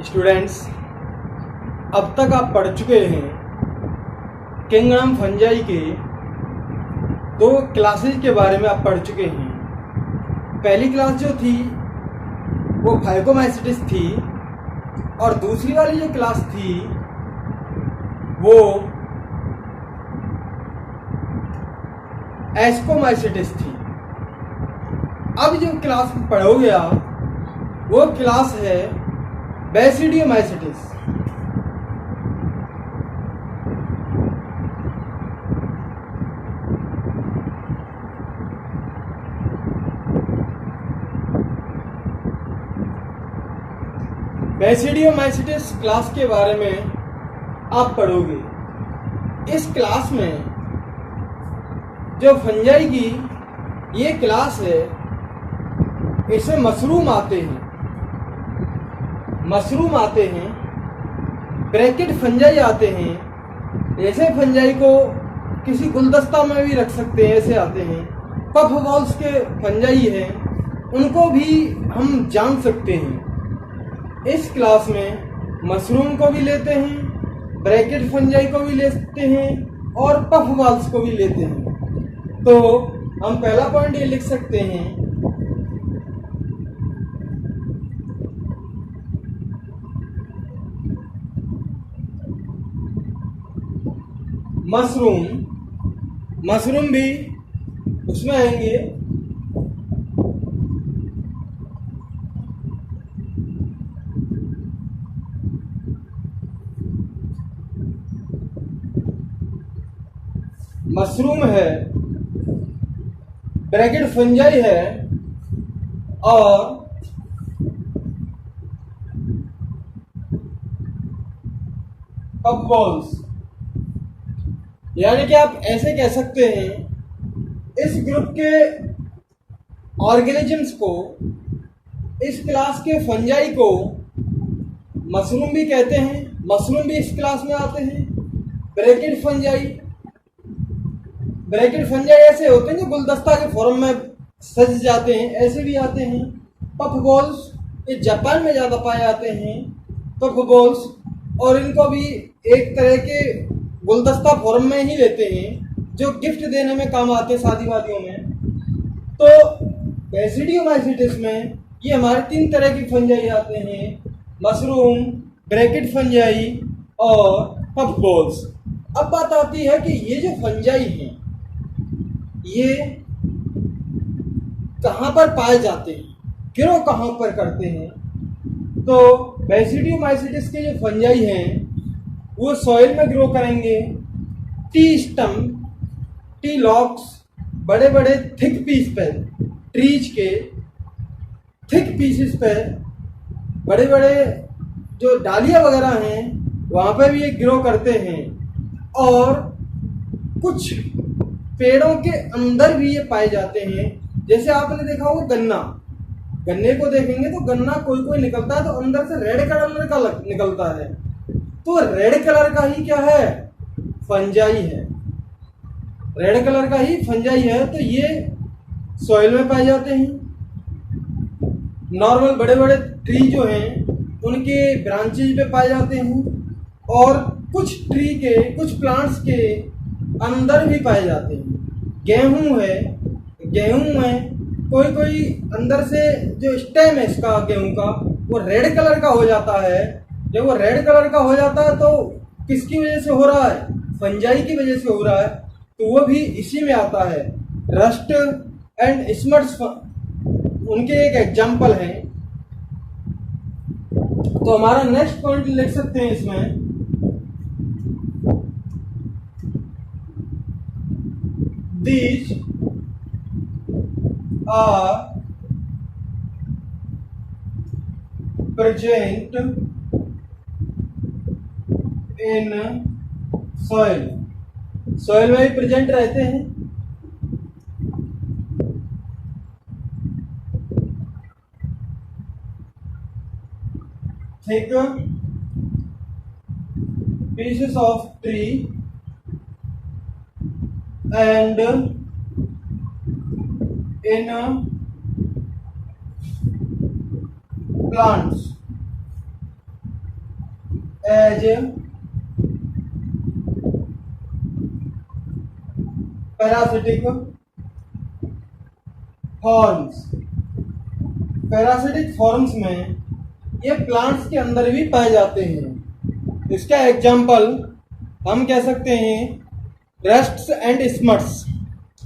Students, अब तक आप पढ़ चुके हैं किंगडम फंजाई के 2 क्लासेज के बारे में आप पढ़ चुके हैं। पहली क्लास जो थी वो फाइकोमाइसिटिस थी और दूसरी वाली जो क्लास थी वो एस्कोमाइसिटिस थी। अब जो क्लास पढ़ोगे आप वो क्लास है बेसिडियोमाइसिटिस। बेसिडियोमाइसिटिस क्लास के बारे में आप पढ़ोगे। इस क्लास में जो फंजाई की ये क्लास है, इसमें मशरूम आते हैं, ब्रैकेट फंजाई आते हैं। ऐसे फंजाई को किसी गुलदस्ता में भी रख सकते हैं, ऐसे आते हैं। पफ बॉल्स के फंजाई हैं, उनको भी हम जान सकते हैं। इस क्लास में मशरूम को भी लेते हैं, ब्रैकेट फंजाई को भी लेते हैं और पफ बॉल्स को भी लेते हैं। तो हम पहला पॉइंट ये लिख सकते हैं, मशरूम भी उसमें आएंगे। मशरूम है, ब्रैकेट फंजाई है और पफ बॉल्स। यानी कि आप ऐसे कह सकते हैं, इस ग्रुप के ऑर्गेनिजम्स को, इस क्लास के फंजाई को मशरूम भी कहते हैं। मशरूम भी इस क्लास में आते हैं। ब्रैकेट फंजाई ऐसे होते हैं जो गुलदस्ता के फॉर्म में सज जाते हैं, ऐसे भी आते हैं। पफ बॉल्स ये जापान में ज़्यादा पाए जाते हैं, पफ बॉल्स, और इनको भी एक तरह के गुलदस्ता फॉर्म में ही लेते हैं जो गिफ्ट देने में काम आते हैं शादी वादियों में। तो बेसिडियोमाइसिटिस में ये हमारे 3 तरह की फंजाई आते हैं, मशरूम, ब्रैकेट फंजाई और पफ बॉल्स। अब बात आती है कि ये जो फंजाई हैं ये कहाँ पर पाए जाते हैं, ग्रो कहाँ पर करते हैं। तो बेसिडियोमाइसिटिस के जो फंजाई हैं वो सॉइल में ग्रो करेंगे। टी स्टम, टी लॉक्स, बड़े बड़े थिक पीस पर, ट्रीज के थिक पीसेस पर बड़े बड़े जो डालियाँ वगैरह हैं वहाँ पर भी ये ग्रो करते हैं। और कुछ पेड़ों के अंदर भी ये पाए जाते हैं। जैसे आपने देखा होगा गन्ने को देखेंगे तो गन्ना कोई निकलता है तो अंदर से रेड कलर का निकलता है, तो रेड कलर का ही क्या है, फंजाई है। रेड कलर का ही फंजाई है। तो ये सॉइल में पाए जाते हैं। नॉर्मल बड़े बड़े ट्री जो हैं उनके ब्रांचेज पे पाए जाते हैं और कुछ ट्री के, कुछ प्लांट्स के अंदर भी पाए जाते हैं। गेहूं में कोई अंदर से जो स्टेम है इसका, गेहूं का, वो रेड कलर का हो जाता है। जब वो रेड कलर का हो जाता है तो किसकी वजह से हो रहा है, फंजाई की वजह से हो रहा है। तो वो भी इसी में आता है। रस्ट एंड स्मट्स उनके एक एग्जाम्पल हैं। तो हमारा नेक्स्ट पॉइंट लिख सकते हैं इसमें, these are present in soil। Soil में भी प्रेजेंट रहते हैं। Thick pieces of tree and in plants। As parasitic forms. Parasitic forms में ये प्लांट्स के अंदर भी पाए जाते हैं। इसका एग्जाम्पल हम कह सकते हैं रस्ट्स एंड स्मट्स,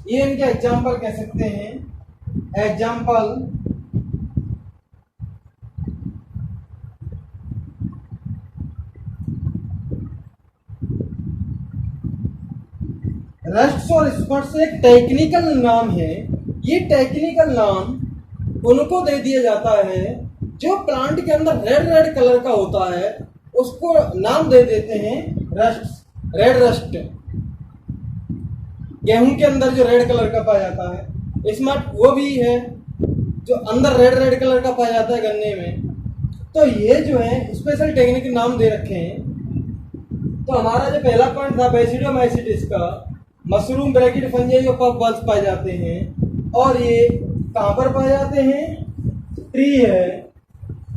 ये इनके एग्जाम्पल कह सकते हैं। एग्जाम्पल रस्ट्स और स्पॉट्स एक टेक्निकल नाम है। ये टेक्निकल नाम उनको दे दिया जाता है जो प्लांट के अंदर रेड रेड कलर का होता है, उसको नाम दे देते हैं रस्ट्स, रेड रस्ट। गेहूं के अंदर जो रेड कलर का पाया जाता है, स्मट वो भी है जो अंदर रेड रेड कलर का पाया जाता है गन्ने में। तो ये जो है स्पेशल टेक्निक नाम दे रखे हैं। तो हमारा जो पहला पॉइंट था बेसिडियोमाइसिटिस का, मशरूम, ब्रैकिड, फंजाई और पफ बल्ब्स पाए जाते हैं। और ये कहाँ पर पाए जाते हैं? ट्री है,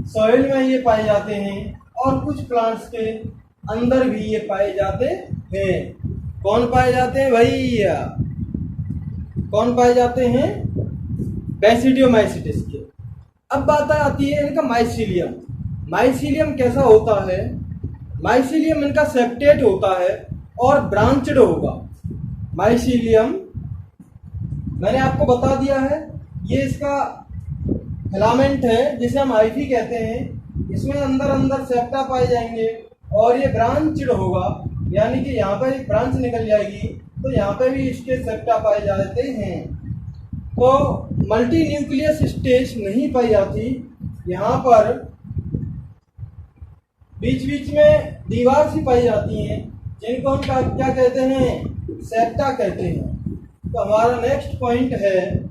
सॉइल में ये पाए जाते हैं, और कुछ प्लांट्स के अंदर भी ये पाए जाते हैं। कौन पाए जाते हैं भैया? कौन पाए जाते हैं? बेसिडियोमाइसिटिस के। अब बात आती है इनका माइसीलियम। माइसीलियम कैसा होता है? माइसीलियम इनका सेप्टेट होता है और ब्रांचड होगा। माइसीलियम मैंने आपको बता दिया है, ये इसका फिलामेंट है जिसे हम हाइफी कहते हैं। इसमें अंदर अंदर सेप्टा पाए जाएंगे और ये ब्रांचड होगा, यानी कि यहाँ पर एक ब्रांच निकल जाएगी तो यहाँ पे भी इसके सेप्टा पाए जाते हैं। तो मल्टी न्यूक्लियस स्टेज नहीं पाई जाती। यहाँ पर बीच बीच में दीवार सी पाई जाती हैं जिनको हम क्या कहते हैं? सेप्टा कहते हैं। तो हमारा नेक्स्ट पॉइंट है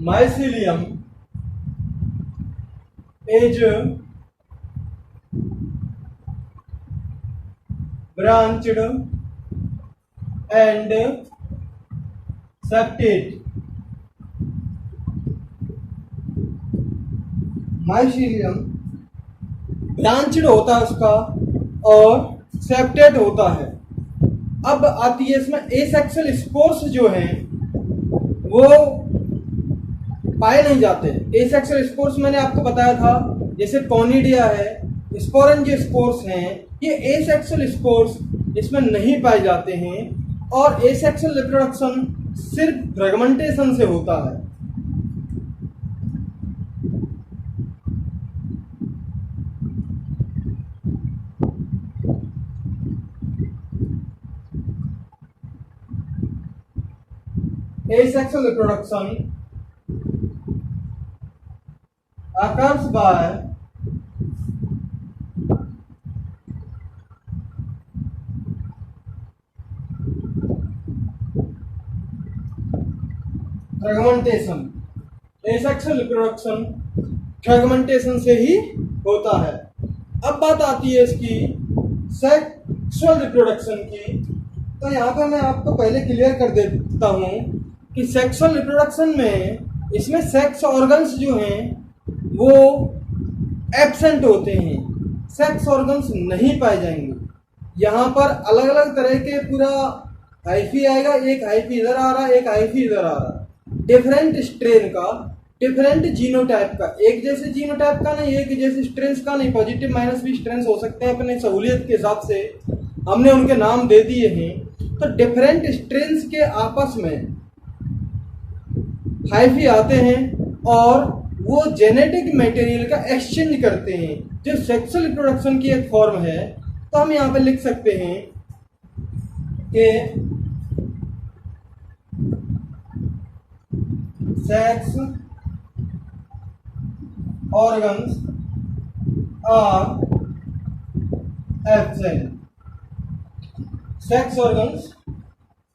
mycelium is branched and septate. Mycelium branched होता है उसका और सेप्टेट होता है। अब आती है इसमें एसेक्सुअल स्पोर्स जो हैं वो पाए नहीं जाते। एसेक्सुअल स्पोर्स मैंने आपको बताया था, जैसे कॉनिडिया है, स्पोरेंजियोस्पोर्स हैं, ये एसेक्सुअल स्पोर्स इसमें नहीं पाए जाते हैं। और एसेक्सुअल रिप्रोडक्शन सिर्फ फ्रेगमेंटेशन से होता है। Asexual reproduction occurs by fragmentation. Asexual reproduction fragmentation से ही होता है। अब बात आती है इसकी सेक्सुअल रिप्रोडक्शन की। तो यहाँ पर मैं आपको पहले क्लियर कर देता हूँ कि सेक्सुअल रिप्रोडक्शन में इसमें सेक्स ऑर्गन्स जो हैं वो एब्सेंट होते हैं, सेक्स ऑर्गन्स नहीं पाए जाएंगे। यहाँ पर अलग अलग तरह के पूरा हाइफी आएगा, एक हाइफी इधर आ रहा है, एक हाइफी इधर आ रहा है। डिफरेंट स्ट्रेन का, डिफरेंट जीनोटाइप का, एक जैसे जीनोटाइप का नहीं, एक जैसे स्ट्रेन्स का नहीं, पॉजिटिव माइनस भी स्ट्रेन्स हो सकते हैं। अपने सहूलियत के हिसाब से हमने उनके नाम दे दिए हैं। तो डिफरेंट स्ट्रेन्स के आपस में हाइफी आते हैं और वो जेनेटिक मटेरियल का एक्सचेंज करते हैं, जो सेक्सुअल रिप्रोडक्शन की एक फॉर्म है। तो हम यहाँ पे लिख सकते हैं कि sex organs are absent. Sex organs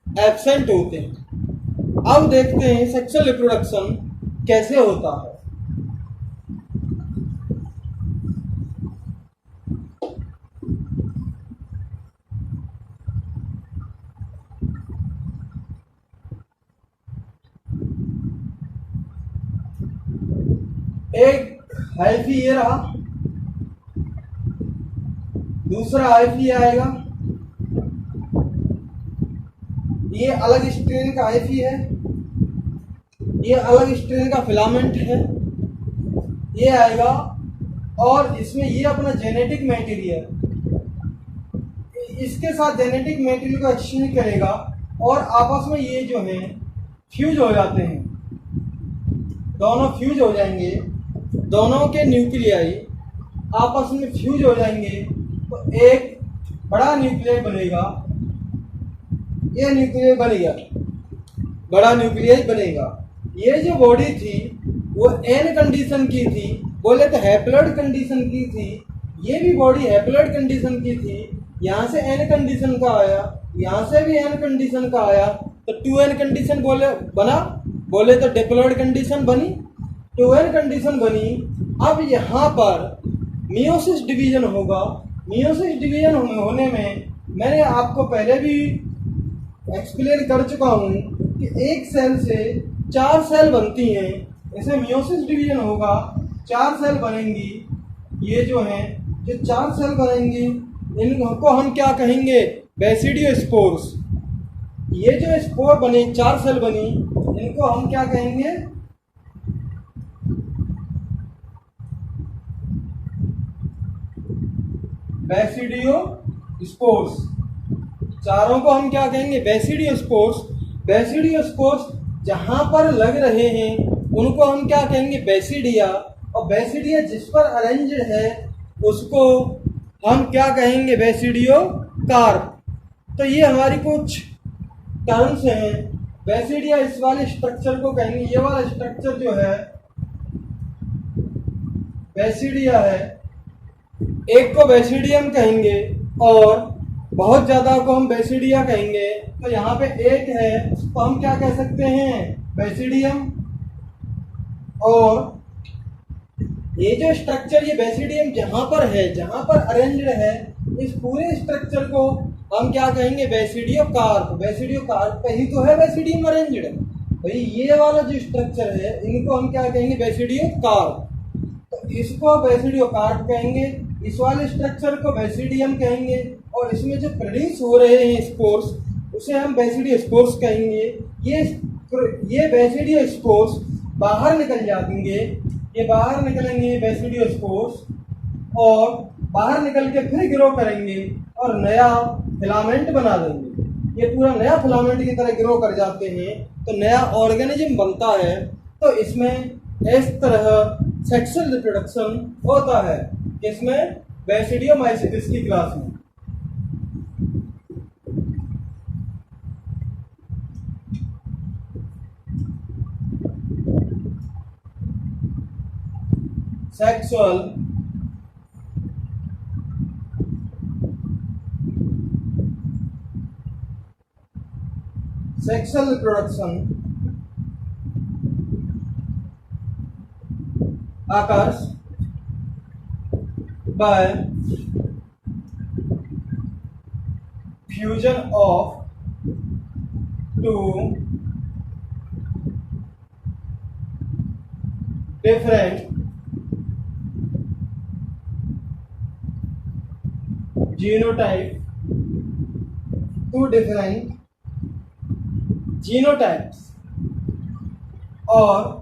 absent होते हैं। अब देखते हैं सेक्सुअल रिप्रोडक्शन कैसे होता है। एक हाइफी ये रहा, दूसरा हाइफी आएगा, ये अलग स्ट्रेन का हाइफी है, ये अलग स्ट्रेन का फिलामेंट है, ये आएगा। और इसमें ये अपना जेनेटिक मटेरियल इसके साथ जेनेटिक मटेरियल को एक्सचेंज करेगा और आपस में ये जो है फ्यूज हो जाते हैं, दोनों फ्यूज हो जाएंगे, दोनों के न्यूक्लियाई आपस में फ्यूज हो जाएंगे तो एक बड़ा न्यूक्लियस बनेगा, ये न्यूक्लियस बनेगा, बड़ा न्यूक्लियस बनेगा। ये जो बॉडी थी वो एन कंडीशन की थी, बोले तो हैप्लॉइड कंडीशन की थी, ये भी बॉडी हैप्लॉइड कंडीशन की थी। यहाँ से एन कंडीशन का आया, यहाँ से भी एन कंडीशन का आया, तो 2n कंडीशन बोले तो डिप्लॉइड कंडीशन बनी, 2n कंडीशन बनी। अब यहाँ पर मियोसिस डिवीजन होगा। मियोसिस डिवीजन होने में मैंने आपको पहले भी एक्सप्लेन कर चुका हूँ कि एक सेल से 4 सेल बनती हैं, इसमें मियोसिस डिवीजन होगा, 4 सेल बनेंगी। ये जो हैं जो 4 सेल बनेंगी इनको हम क्या कहेंगे, बेसिडियोस्पोर्स। ये जो स्पोर बने 4 सेल बनी इनको हम क्या कहेंगे, बेसिडियोस्पोर्स। चारों को हम क्या कहेंगे, बेसिडियोस्पोर्स। बेसिडियोस्पोर्स जहां पर लग रहे हैं उनको हम क्या कहेंगे, बेसिडिया। और बेसिडिया जिस पर अरेंज्ड है उसको हम क्या कहेंगे, बेसिडियो कार्प। तो ये हमारी कुछ टर्म्स हैं। बेसिडिया इस वाले स्ट्रक्चर को कहेंगे, ये वाला स्ट्रक्चर जो है बेसिडिया है, एक को बेसिडियम कहेंगे और बहुत ज्यादा को हम बेसिडिया कहेंगे। तो यहाँ पे एक है तो हम क्या कह सकते हैं, बेसिडियम। और ये जो स्ट्रक्चर, ये बेसिडियम जहां पर है, जहां पर अरेंज्ड है, इस पूरे स्ट्रक्चर को हम क्या कहेंगे, बेसिडियो कार्प। बेसिडियो कार्प पे ही तो है बेसिडियम अरेंज्ड। भाई ये वाला जो स्ट्रक्चर है इनको हम क्या कहेंगे, बेसिडियो कार्प। तो इसको बेसिडियो कार्प कहेंगे, इस वाले स्ट्रक्चर को बेसिडियम कहेंगे और इसमें जो प्रोड्यूस हो रहे हैं स्पोर्स उसे हम बेसिडियो स्पोर्स कहेंगे। ये बेसिडियो स्पोर्स बाहर निकल जाएंगे, ये बाहर निकलेंगे बेसिडियो स्पोर्स और बाहर निकल के फिर ग्रो करेंगे और नया फिलामेंट बना देंगे। ये पूरा नया फिलामेंट की तरह ग्रो कर जाते हैं तो नया ऑर्गेनिज्म बनता है। तो इसमें इस तरह सेक्सुअल रिप्रोडक्शन होता है, किसमें, बेसिडियोमाइसीट्स की क्लास में। Sexual reproduction occurs by fusion of two different genotype, two different genotypes और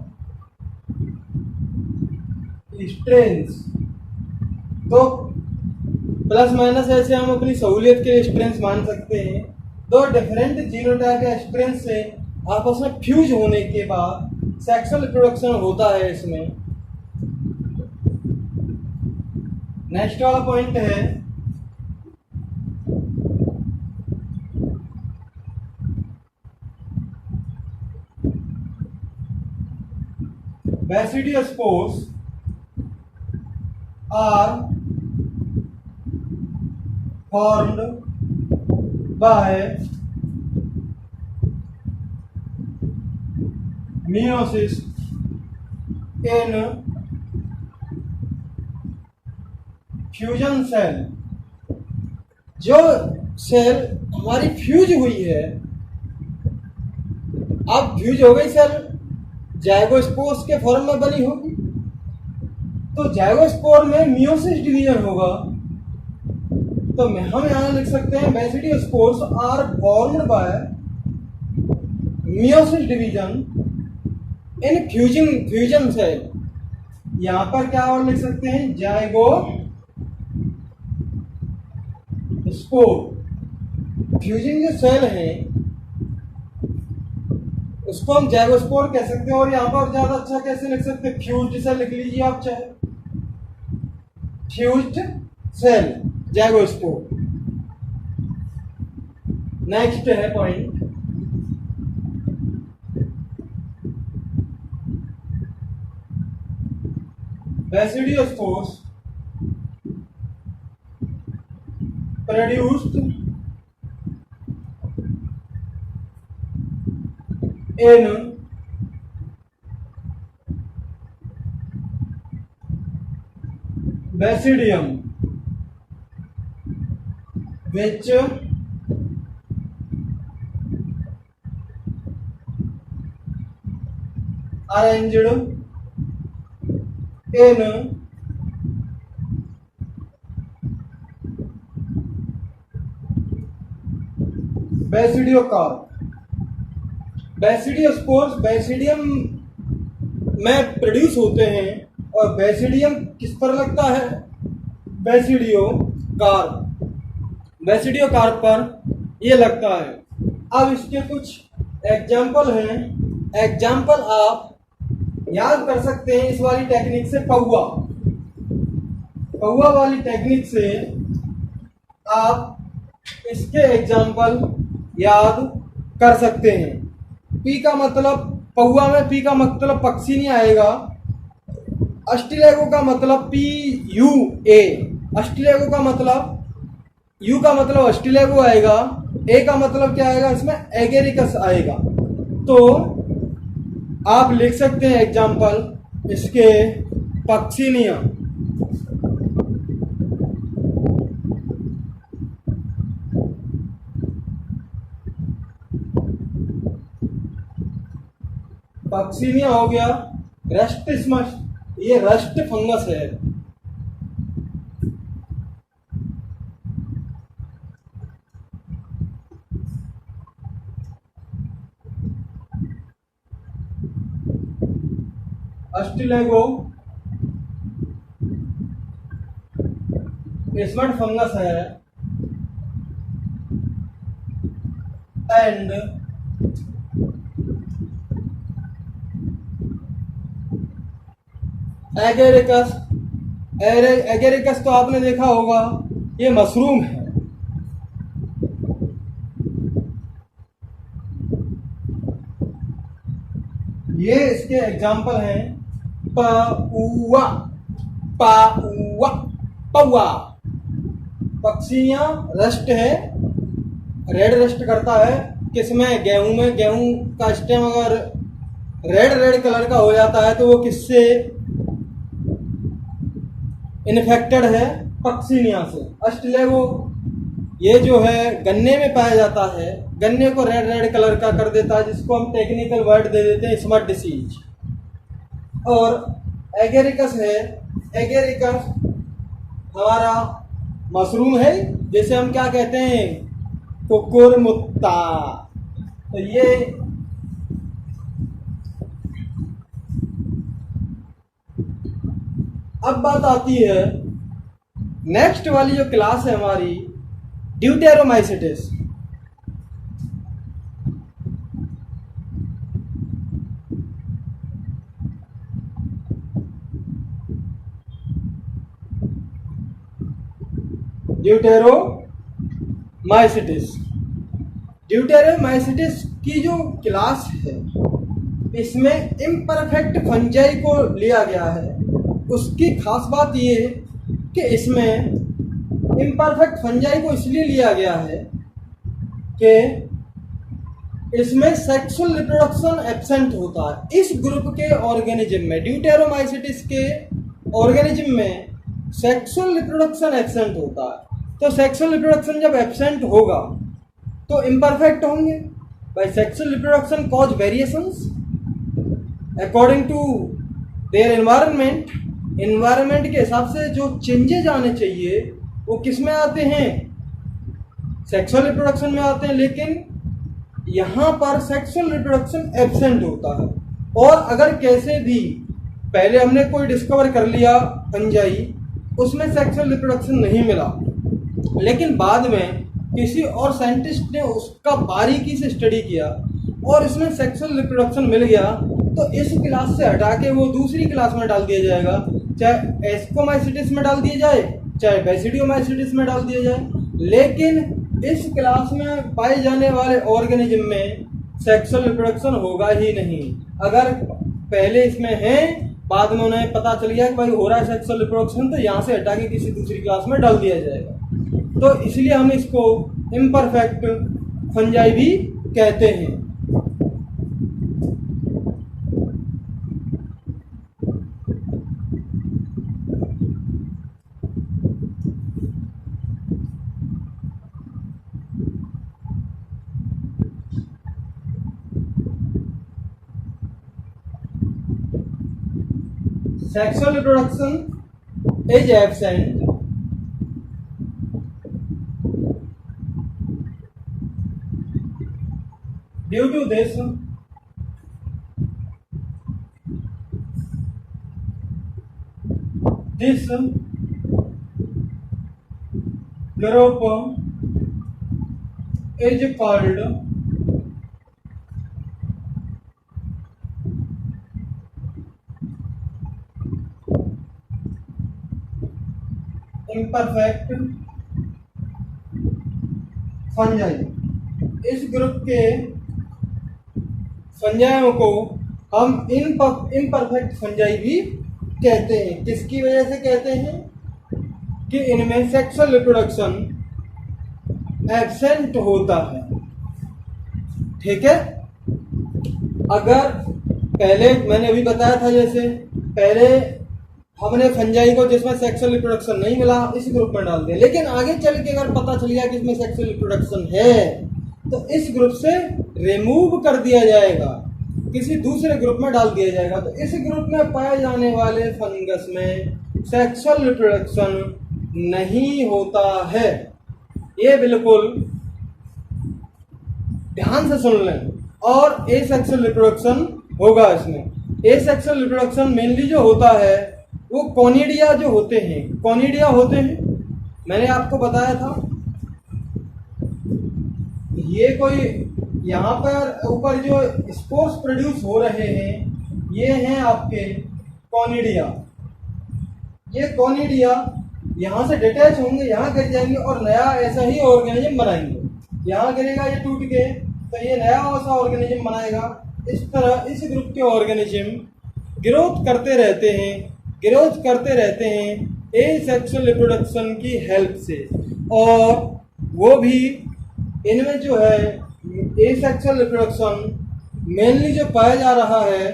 स्ट्रेंस। तो प्लस माइनस ऐसे हम अपनी सहूलियत के स्ट्रेंस मान सकते हैं। दो डिफरेंट जीनोटाइप या स्ट्रेंस से आपस में फ्यूज होने के बाद सेक्सुअल रिप्रोडक्शन होता है इसमें। नेक्स्ट वाला पॉइंट है Basidiospores are formed by meiosis in fusion cell. जो सेल हमारी फ्यूज हुई है, अब फ्यूज हो गई सेल, जाइगोस्पोर्स के फॉर्म में बनी होगी। तो जाइगोस्पोर में मियोसिस डिवीजन होगा। तो हम यहां लिख सकते हैं basidiospores are formed by meiosis division in fusion cell. यहां पर क्या और लिख सकते हैं, जाइगोस्पोर फ्यूजन जो सेल है उसको हम जाइगोस्पोर कह सकते हैं। और यहां पर ज्यादा अच्छा कैसे लिख सकते हैं, फ्यूज्ड सेल लिख लीजिए आप चाहे, फ्यूज्ड सेल जाइगोस्पोर। नेक्स्ट है point, basidiospores produced in basidium which arranged in basidiocarp. Basidiospores basidium में प्रोड्यूस होते हैं और बेसिडियम किस पर लगता है, बेसिडियोकार्प पर ये लगता है। अब इसके कुछ एग्जाम्पल हैं। एग्जाम्पल आप याद कर सकते हैं इस वाली टेक्निक से, पौवा वाली टेक्निक से आप इसके एग्जाम्पल याद कर सकते हैं। पी का मतलब, पौवा में पी का मतलब पक्षी नहीं आएगा। अस्टिलेगो का मतलब PUA, अस्टिलेगो का मतलब, यू का मतलब अस्टिलेगो आएगा, ए का मतलब क्या आएगा, इसमें एगेरिकस आएगा। तो आप लिख सकते हैं एग्जाम्पल इसके, पक्षिनिया, पक्षिनिया हो गया। रस्टिस्मस, ये रस्ट फंगस है। अस्टिलेगो स्मट फंगस है एंड एगेरिकस, एगेरिकस तो आपने देखा होगा, ये मशरूम है। ये इसके एग्जाम्पल हैं, पौवा, पौवा, पक्षियां, रस्ट है, रेड रस्ट करता है किसमें, गेहूं में। गेहूं का स्टेम अगर रेड कलर का हो जाता है तो वो किससे इन्फेक्टेड है, पक्षिनिया से। अस्टिलेगो ये जो है गन्ने में पाया जाता है, गन्ने को रेड कलर का कर देता है, जिसको हम टेक्निकल वर्ड दे देते हैं स्मट डिसीज। और एगेरिकस है, एगेरिकस हमारा मशरूम है, जैसे हम क्या कहते हैं, कुकुरमुत्ता। तो ये अब बात आती है नेक्स्ट वाली जो क्लास है हमारी, ड्यूटेरोमाइसिटिस। ड्यूटेरोमाइसिटिस की जो क्लास है, इसमें इम्परफेक्ट फंजाई को लिया गया है। उसकी खास बात ये है कि इसमें इम्परफेक्ट फंजाई को इसलिए लिया गया है कि इसमें सेक्सुअल रिप्रोडक्शन एब्सेंट होता है। इस ग्रुप के ऑर्गेनिज्म में, ड्यूटेरोमाइसिटिस के ऑर्गेनिज्म में सेक्सुअल रिप्रोडक्शन एब्सेंट होता है। तो सेक्सुअल रिप्रोडक्शन जब एब्सेंट होगा तो इम्परफेक्ट होंगे। By sexual reproduction cause variations according to their environment environment के हिसाब से जो चेंजेज आने चाहिए वो किस में आते हैं, सेक्सुअल रिप्रोडक्शन में आते हैं, लेकिन यहाँ पर सेक्सुअल रिप्रोडक्शन एब्सेंट होता है। और अगर कैसे भी पहले हमने कोई डिस्कवर कर लिया फंजाई, उसमें सेक्सुअल रिप्रोडक्शन नहीं मिला, लेकिन बाद में किसी और साइंटिस्ट ने उसका बारीकी से स्टडी किया और इसमें सेक्सुअल रिप्रोडक्शन मिल गया, तो इस क्लास से हटा के वो दूसरी क्लास में डाल दिया जाएगा, चाहे एस्कोमाइसिटिस में डाल दिया जाए, चाहे बेसिडियोमाइसिटिस में डाल दिया जाए, लेकिन इस क्लास में पाए जाने वाले ऑर्गेनिज्म में सेक्सुअल रिप्रोडक्शन होगा ही नहीं। अगर पहले इसमें है, बाद में उन्हें पता चल गया कि भाई हो रहा है सेक्सुअल रिप्रोडक्शन, तो यहाँ से हटा के किसी दूसरी क्लास में डाल दिया जाएगा। तो इसलिए हम इसको इम्परफेक्ट फंजाई भी कहते हैं। Sexual reproduction is absent due to this group is called imperfect fungi. इस ग्रुप के फंजाइयों को हम इम्परफेक्ट फंजाई भी कहते हैं। किसकी वजह से कहते हैं कि इनमें सेक्सुअल रिप्रोडक्शन एब्सेंट होता है। ठीक है, अगर पहले मैंने अभी बताया था, जैसे पहले हमने फंजाई को जिसमें सेक्सुअल रिप्रोडक्शन नहीं मिला इस ग्रुप में डाल दिया, लेकिन आगे चल के अगर पता चल गया कि इसमें सेक्सुअल रिप्रोडक्शन है, तो इस ग्रुप से रिमूव कर दिया जाएगा, किसी दूसरे ग्रुप में डाल दिया जाएगा। तो इस ग्रुप में पाए जाने वाले फंगस में सेक्सुअल रिप्रोडक्शन नहीं होता है। ये बिल्कुल ध्यान से सुन लें। और एसेक्सुअल रिप्रोडक्शन होगा इसमें। एसेक्सुअल रिप्रोडक्शन मेनली जो होता है वो कॉनिडिया जो होते हैं, कॉनिडिया होते हैं, मैंने आपको बताया था। ये कोई यहाँ पर ऊपर जो स्पोर्स प्रोड्यूस हो रहे हैं ये हैं आपके कॉनिडिया। ये कॉनिडिया यहाँ से डिटैच होंगे, यहाँ गिर जाएंगे और नया ऐसा ही ऑर्गेनिज्म बनाएंगे। यहाँ गिरेगा ये टूट के, तो ये नया ऐसा ऑर्गेनिज्म बनाएगा। इस तरह इस ग्रुप के ऑर्गेनिज्म ग्रोथ करते रहते हैं, ग्रोथ करते रहते हैं एसेक्सुअल रिप्रोडक्शन की हेल्प से। और वो भी इनमें जो है एसेक्सुअल रिप्रोडक्शन मेनली जो पाया जा रहा है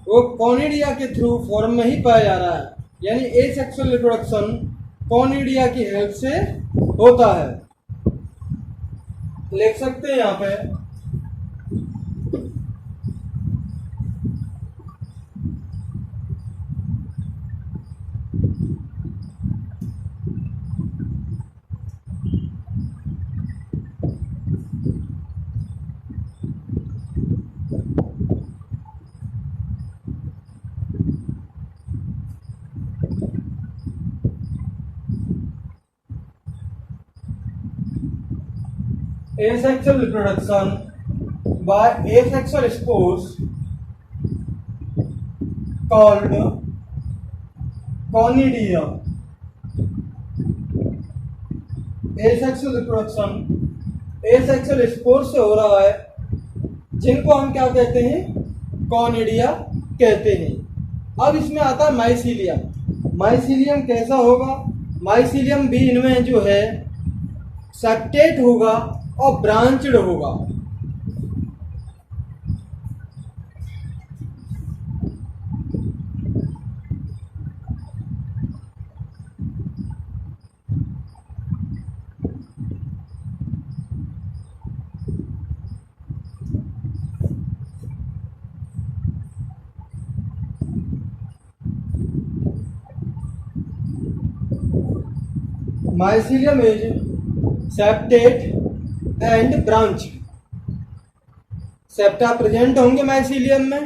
वो कॉनिडिया के थ्रू फॉर्म में ही पाया जा रहा है, यानी एसेक्सुअल रिप्रोडक्शन कॉनिडिया की हेल्प से होता है। लिख सकते हैं यहाँ पे asexual reproduction by asexual spores called conidia। asexual reproduction asexual spores से हो रहा है, जिनको हम क्या कहते हैं, कॉनिडिया कहते हैं। अब इसमें आता है माइसीलियम। माइसीलियम कैसा होगा? माइसीलियम भी इनमें जो है सेप्टेट होगा और ब्रांचड होगा। Mycelium is septate and branch. Septa present होंगे माइसीलियम में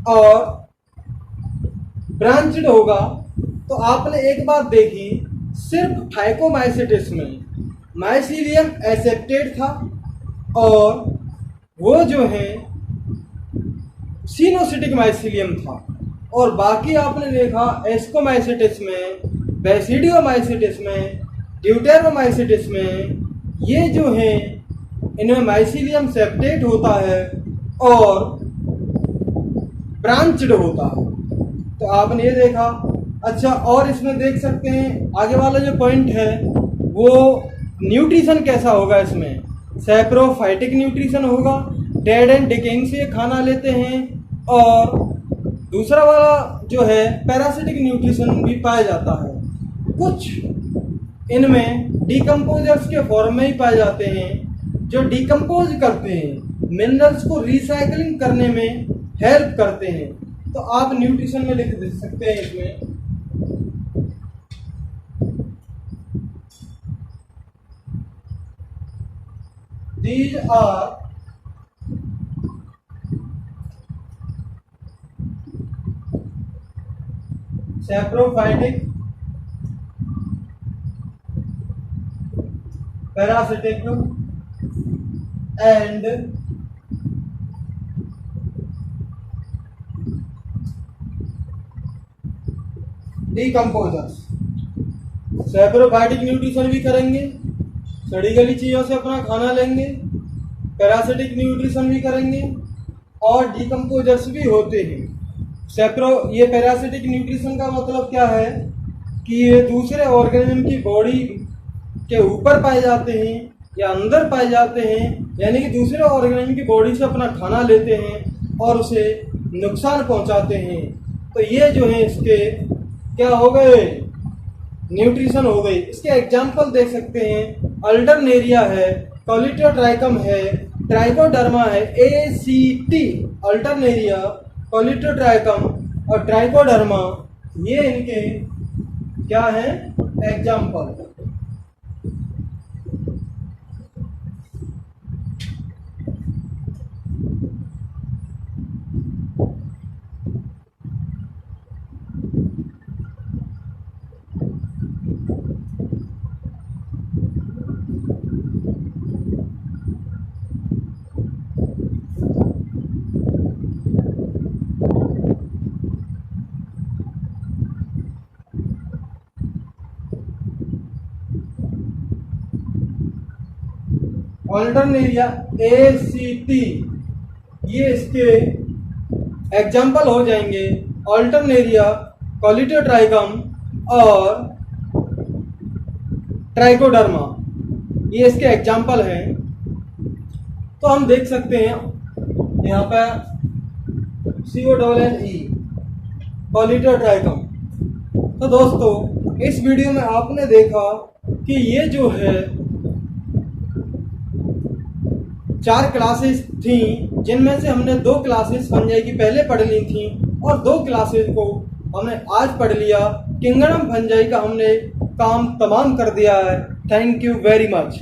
और ब्रांचड होगा। तो आपने एक बात देखी, सिर्फ फाइकोमाइसीटिस में माइसीलियम एसेप्टेट था और वो जो है सिनोसिटिक माइसीलियम था, और बाकी आपने देखा एस्कोमाइसीटिस में, बेसिडियोमाइसीटिस में, ड्यूटेरोमाइसीटिस में ये जो है इनमें माइसीलियम सेप्टेट होता है और ब्रांच्ड होता है। तो आपने ये देखा। अच्छा, और इसमें देख सकते हैं आगे वाला जो पॉइंट है वो न्यूट्रिशन कैसा होगा। इसमें सैप्रोफाइटिक न्यूट्रिशन होगा, डेड एंड डिकेइंग से खाना लेते हैं, और दूसरा वाला जो है पैरासिटिक न्यूट्रिशन भी पाया जाता है। कुछ इनमें डिकम्पोजर्स के फॉर्म में ही पाए जाते हैं जो डिकम्पोज करते हैं, मिनरल्स को रिसाइकलिंग करने में हेल्प करते हैं। तो आप न्यूट्रिशन में लिख दे सकते हैं इसमें these are saprophytic, parasitic and decomposers। Saprophytic nutrition भी करेंगे, सड़ी गली चीज़ों से अपना खाना लेंगे, पैरासिटिक न्यूट्रिशन भी करेंगे और डिकम्पोजर्स भी होते हैं। ये पैरासिटिक न्यूट्रिशन का मतलब क्या है कि ये दूसरे ऑर्गेनिज्म की बॉडी के ऊपर पाए जाते हैं या अंदर पाए जाते हैं, यानी कि दूसरे ऑर्गेनिज्म की बॉडी से अपना खाना लेते हैं और उसे नुकसान पहुंचाते हैं। तो ये जो है इसके क्या हो गए, न्यूट्रिशन हो गई। इसके एग्जाम्पल देख सकते हैं, अल्टरनेरिया है, कॉलिटोट्राइकम है, ट्राइकोडर्मा है, ACT अल्टरनेरिया, कॉलिटोट्राइकम और ट्राइकोडर्मा, ये इनके क्या है एग्जाम्पल। अल्टरनेरिया ACT ये इसके एग्जाम्पल हो जाएंगे। अल्टरनेरिया, कॉलिटोट्राइकम और ट्राइकोडर्मा ये इसके एग्जाम्पल हैं। तो हम देख सकते हैं यहाँ पर CONNE कॉलिटोट्राइकम। तो दोस्तों इस वीडियो में आपने देखा कि ये जो है 4 क्लासेस थी, जिनमें से हमने 2 क्लासेस फंजाई की पहले पढ़ ली थी और 2 क्लासेस को हमने आज पढ़ लिया। किंगडम फंजाई का हमने काम तमाम कर दिया है। Thank you very much.